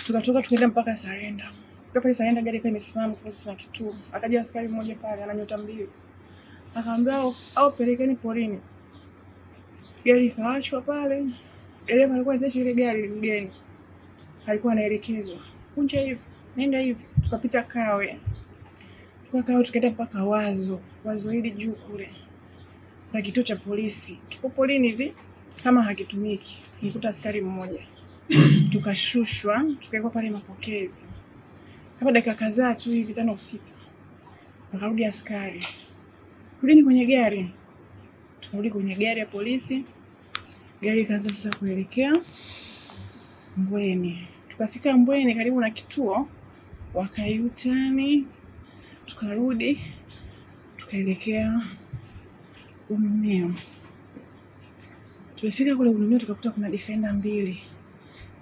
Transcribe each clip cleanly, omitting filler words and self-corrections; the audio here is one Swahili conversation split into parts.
Tukatoka tukaenda mpaka Sarenda. Pale Sarenda gari kwa imesimama posti na kituo. Akaja askari mmoja pale ana nyota mbili. Akaambia au pelekeni porini. Gari kaachwa pale. Dereva alikuwa anaendesha ile gari mgeni. Alikuwa anaelekezwa. Kunja hivi, nenda hivi. Tukapita Kawe. Tukakaa tukaenda mpaka Wazo hili juu kule. Na kituo cha polisi. Kipo porini hivi kama hakitumiki. Nikuta askari mmoja. Tukashushwa, tukawekwa pale mapokezi. Hapo dakika kadhaa tu hivi 5 au 6. Akarudi askari. Rudini kwenye gari. Tukarudi kwenye gari ya polisi. Gari ikaanza sasa kuelekea Mbweni. Tukafika Mbweni karibu na kituo, wakayutani, tukarudi, tukaelekea Ununio. Tulifika kule Ununio tukakuta kuna defender 2.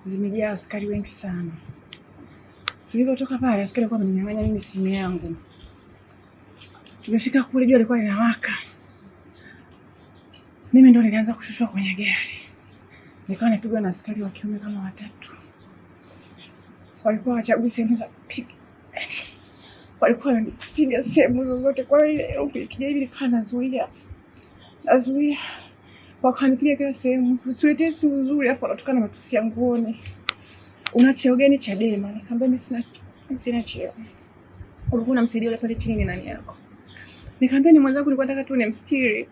Zimejaa askari wengi sana. Tulipotoka pale askari alikuwa ameninyang'anya mimi simu yangu. Tumefika kule jua lilikuwa linawaka. Mimi ndo nilianza kushushwa kwenye gari. Nikawa napigwa na askari wa kiume kama 3. Walikuwa wachagui sehemu za kupiga. Walikuwa wanapiga sehemu zozote kwa hiyo ukija hivi nikawa nazuia. Wakanipiga kila sehemu. Usiletee simu nzuri afu wanatokana na matusi ya nguoni. Una cheo gani Chadema? Nikamwambia mimi sina cheo. Ulikuwa unamsaidia yule pale chini ni nani yako? Nikamwambia ni mwanangu nilikuwa nataka tu nimstiri.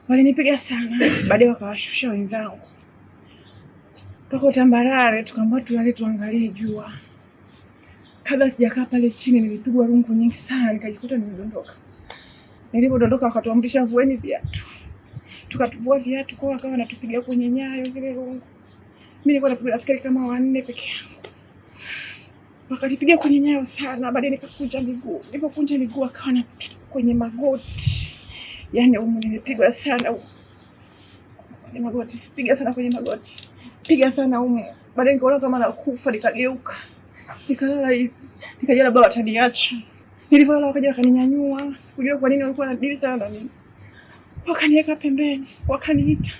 Walinipiga sana. Baadaye wakawashusha wenzangu. Pako tambarare tukaambiwa tulale tuangalie jua. Kabla sijakaa pale chini nilipigwa rungu nyingi sana nikajikuta nimedondoka. Nilipodondoka wakatuamrisha vueni viatu. Tukatuvua viatu kwa wakawa wanatupiga kwenye nyayo zile rungu. Mimi nilikuwa napigwa askari kama 4 peke yangu. Wakanipiga kwenye nyayo sana, baadaye nikakunja miguu. Nilipokunja miguu akawa anapiga kwenye magoti. Yaani nimepigwa sana kwenye magoti. Piga sana kwenye magoti. Piga sana baadaye nikaona kama nakufa nikageuka. Nikalala hivi. Nikajua labda wataniacha. Nilipolala wakaja wakaninyanyua. Sikujua kwa nini walikuwa wanadili sana na mimi. Wakaniweka pembeni, wakaniita.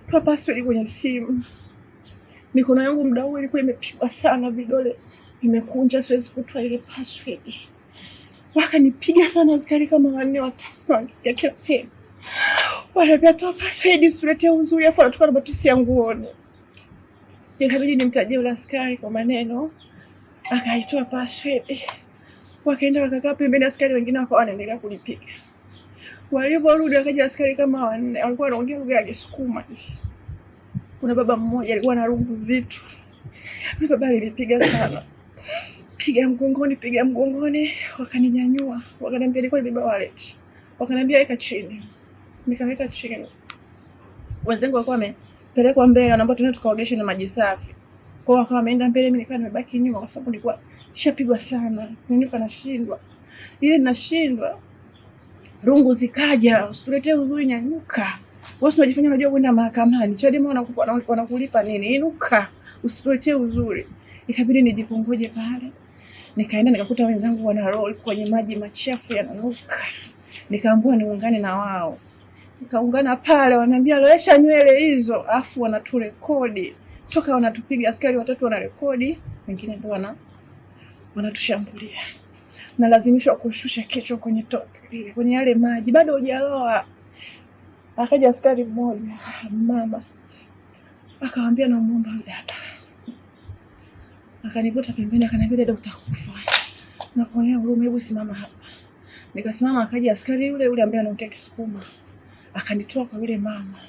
Toa password kwenye simu. Mikono yangu muda huo ilikuwa imepigwa sana, vidole nimekunja siwezi kutoa ile password. Wakanipiga sana askari kama 4 au 5 ya kila sehemu. Wale toa password usiletee uzuri afu anatoka na matusi ya nguoni. Nikabidi nimtajie yule askari kwa maneno. Akaitoa password. Wakaenda wakakaa pembeni, askari wengine wakawa wanaendelea kunipiga. Waliporudi wakaja askari kama 4 walikuwa wanaongea lugha ya Kisukuma. Kuna baba mmoja alikuwa na rungu zito. Yule baba alinipiga sana. Piga mgongoni, wakaninyanyua. Wakaniambia nilikuwa nimebeba wallet. Wakaniambia weka chini. Nikaweka chini. Wenzangu walikuwa wamepelekwa mbele wanaomba tuende tukaogeshe na maji safi. Kwa hiyo wakawa wameenda mbele, mimi nikawa nimebaki nyuma kwa sababu nilikuwa nishapigwa sana. Nilikuwa nashindwa. Ile ninashindwa. Rungu zikaja, usituletee uzuri nyanyuka. Wewe unajifanya unajua kwenda mahakamani. Chadema wanakulipa nini? Inuka. Usituletee uzuri. Ikabidi nijipungoje pale. Nikaenda nikakuta wenzangu wana roll kwenye maji machafu yananuka. Nikaambiwa niungane na wao. Nikaungana pale wananiambia lowesha nywele hizo, afu wanaturekodi. Toka wanatupiga askari 3 wanarekodi, wengine ndio wanatushambulia. Na lazimishwa kushusha kichwa kwenye tope kwenye yale maji bado hujaloa. Akaja askari mmoja mama akamwambia namuomba dada. Akanivuta pembeni akaniambia dada utakufa. Na kuonea huruma hebu simama hapa. Nikasimama akaja askari yule ambaye anaongea Kisukuma. Akanitoa kwa yule mama.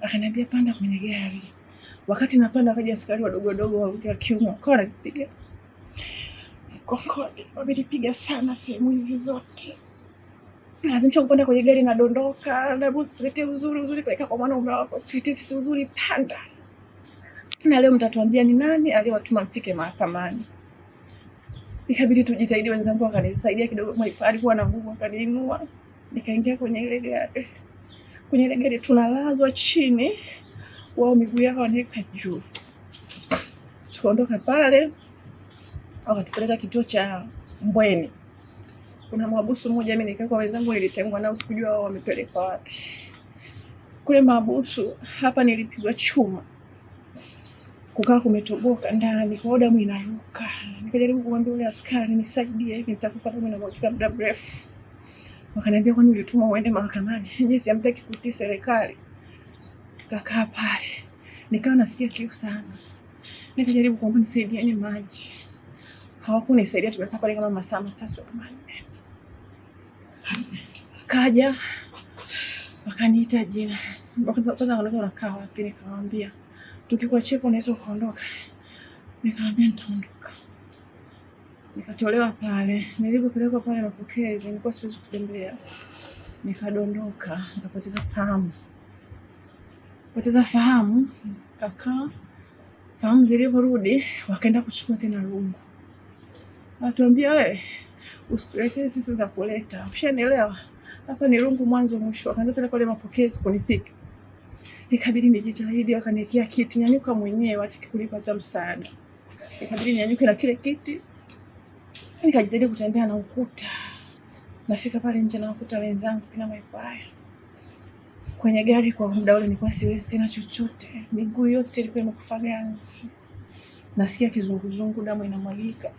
Akaniambia panda kwenye gari. Wakati napanda akaja askari wadogo wa kiume kwa ananipiga. Kokoni wamenipiga sana sehemu hizi zote. Lazimisha kupanda kwenye gari na dondoka. Na bosi tuletee uzuri peleka kwa mwanaume wako. Tuletee sisi uzuri panda. Na leo mtatuambia ni nani aliyewatuma mfike mahakamani. Ikabidi tujitahidi, wenzangu wakanisaidia kidogo, alikuwa na nguvu akaniinua. Nikaingia kwenye ile gari. Kwenye ile gari tunalazwa chini, wao miguu yao wanaweka juu. Tukaondoka pale, wakatupeleka kituo cha Mbweni. Kuna mahabusu mmoja mimi nikaa kwa wenzangu nilitengwa nao, sikujua wao wamepelekwa wapi. Kule mahabusu hapa nilipigwa chuma. kukaa kumetoboka ndani, kwa damu inaruka. Nikajaribu kumwambia yule askari nisaidie, hivi nitakufa damu inamwagika muda mrefu. Wakaniambia kwani ulitumwa uende mahakamani? Yeye siamtaki kutii serikali. Kakaa pale. Nikawa nasikia kiu sana. Nikajaribu kuomba nisaidieni maji. Hawakunisaidia, tumekaa pale kama masaa 3 au 4. Kaja wakaniita jina. Kwanza unakaa wapi? Nikamwambia tukikuachia unaweza kuondoka. Nikamwambia nitaondoka. Nikatolewa pale. Nilipopelekwa pale mapokezi, nilikuwa siwezi kutembea. Nikadondoka, nikapoteza fahamu. Kakaa. Fahamu ziliporudi, wakaenda kuchukua tena rungu. Atuambia wewe, usituletee sisi za kuleta. Ushanielewa? Hapa ni rungu mwanzo mwisho. Wakaanza tena pale mapokezi kunipiga. Nikabidi nijitahidi, wakaniwekea kiti, nyanyuka mwenyewe hata kulipata msaada. Nikabidi nyanyuke na kile kiti. Nikajitahidi kutembea na ukuta. Nafika pale nje na ukuta wenzangu kina maipaya. Kwenye gari kwa muda ule nilikuwa siwezi tena chochote. Miguu yote ilikuwa imekufa ganzi. Nasikia kizunguzungu, damu inamwagika.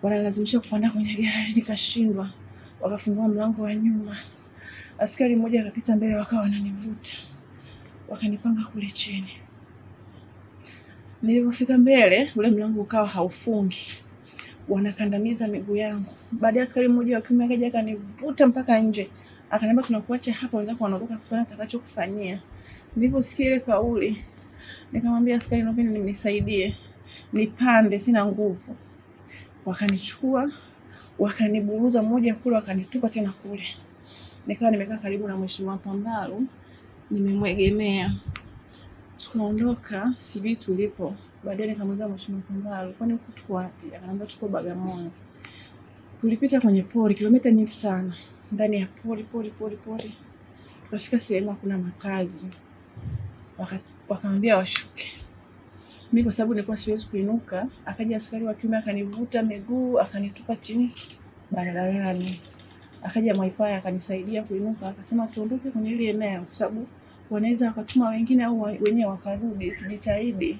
Wanalazimisha kupanda kwenye gari, nikashindwa. Wakafungua mlango wa nyuma. Askari mmoja akapita mbele, wakawa wananivuta. Wakanipanga kule chini. Nilipofika mbele, ule mlango ukawa haufungi. Wanakandamiza miguu yangu. Baadaye askari mmoja wa kiume akaja akanivuta mpaka nje. Akaniambia tunakuacha hapa, wenzako wanaondoka, kufanya atakachokufanyia. Niliposikia ile kauli, nikamwambia askari naomba nisaidie. Nipande, sina nguvu. Wakanichukua, wakaniburuza mmoja kule, wakanitupa tena kule. Nikawa nimekaa karibu na Mheshimiwa Pambalu, nimemwegemea. Tukaondoka, sijui tulipo. Baadaye nikamuuliza Mheshimiwa Pambalu, kwani huko tuko wapi? Akaniambia tuko Bagamoyo. Tulipita kwenye pori, kilomita nyingi sana. Ndani ya pori. Tukafika sehemu kuna makazi. Wakaambia washuke. Mimi kwa sababu nilikuwa siwezi kuinuka, akaja askari wa kiume akanivuta miguu, akanitupa chini barabarani. Akaja Mwaipaya akanisaidia kuinuka, akasema tuondoke kwenye ile eneo kwa sababu wanaweza wakatuma wengine au wenyewe wakarudi, tujitahidi.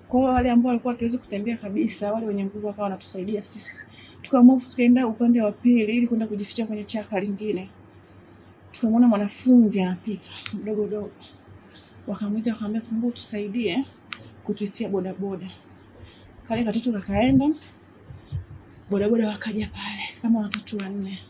Kwa wale ambao walikuwa hatuwezi kutembea kabisa, wale wenye nguvu wakawa wanatusaidia sisi. Tukamove tukaenda upande wa pili ili kwenda kujificha kwenye chaka lingine. Tukamwona mwanafunzi anapita mdogo. Wakamwita akamwambia Fungu tusaidie kutuitia bodaboda. Kale katoto kakaenda. Bodaboda wakaja pale kama watoto 4.